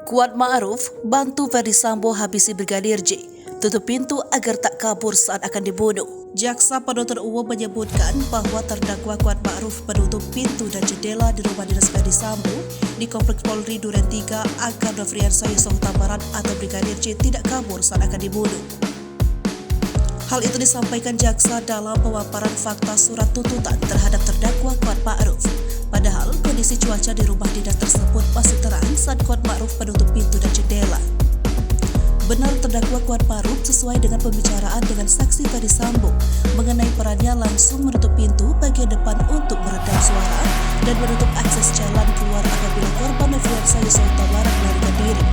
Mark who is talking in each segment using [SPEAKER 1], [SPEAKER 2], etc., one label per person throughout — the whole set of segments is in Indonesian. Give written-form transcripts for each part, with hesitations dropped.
[SPEAKER 1] Kuat Ma'ruf bantu Ferdy Sambo habisi Brigadir J, tutup pintu agar tak kabur saat akan dibunuh. Jaksa penuntut umum menyebutkan bahwa terdakwa Kuat Ma'ruf menutup pintu dan jendela di rumah dinas Ferdy Sambo di Kompleks Polri Duren 3 agar Nofriansah Yosua Huta Barat atau Brigadir J tidak kabur saat akan dibunuh. Hal itu disampaikan jaksa dalam pemaparan fakta surat tuntutan terhadap terdakwa Kuat Ma'ruf. Padahal kondisi cuaca di rumah dinas tersebut masih terang saat Kuat Ma'ruf menutup pintu dan jendela. Benar terdakwa Kuat Ma'ruf sesuai dengan pembicaraan dengan saksi Ferdy Sambo mengenai perannya langsung menutup pintu bagian depan untuk meredam suara dan menutup akses jalan keluar apabila korban Nofriansah Yosua Huta Barat melarikan diri.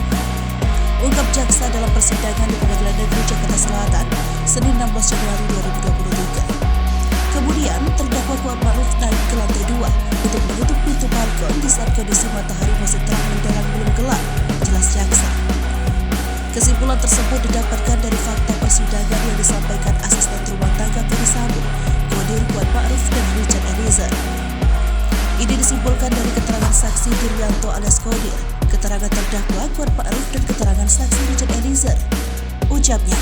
[SPEAKER 1] Ungkap jaksa dalam persidangan di Pengadilan Negeri Jakarta Selatan, Senin 16 Januari 2023. Kemudian, terdakwa Kuat Ma'ruf naik ke lantai 2 untuk menutup pintu balkon di saat kondisi matahari masih terang mendalam belum gelap, jelas jaksa. Kesimpulan tersebut didapatkan dari fakta persidangan yang disampaikan asisten rumah tangga Ferdy Sambo, Kodir Kuat Ma'ruf dan Richard Eliezer. Ini disimpulkan dari keterangan saksi Diryanto alias Kodir, keterangan terdakwa Kuat Ma'ruf dan keterangan saksi Richard Eliezer. Ucapnya,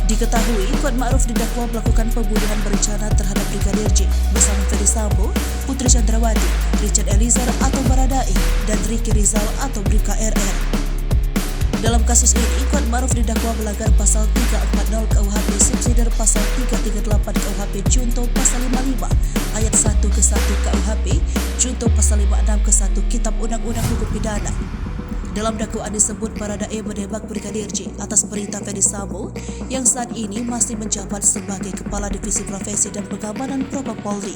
[SPEAKER 1] diketahui Kuat Ma'ruf didakwa melakukan pembunuhan berencana terhadap Brigadir J bersama Ferdy Sambo, Putri Chandrawati, Richard Eliezer atau Baradae, dan Ricky Rizal atau Bribka RR. Dalam kasus ini, Kuat Ma'ruf didakwa melanggar pasal 340 KUHP subsidiar pasal 338 KUHP Junto pasal 55 ayat 1 ke 1 KUHP Junto pasal 56 ke 1 Kitab Undang-Undang Hukum Pidana. Dalam dakwaan disebut Baradae menembak Brigadir J atas perintah Ferdy Sambo yang saat ini masih menjabat sebagai Kepala Divisi Profesi dan Pengamanan Propam Polri.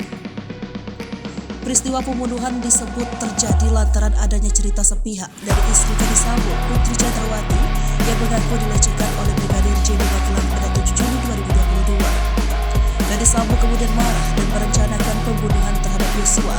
[SPEAKER 1] Peristiwa pembunuhan disebut terjadi lantaran adanya cerita sepihak dari istri Ferdy Sambo, Putri Chandrawati, yang mengaku dilecehkan oleh Brigadir J di Magelang pada 7 Juni 2022. Ferdy Sambo kemudian marah dan merencanakan pembunuhan terhadap Yosua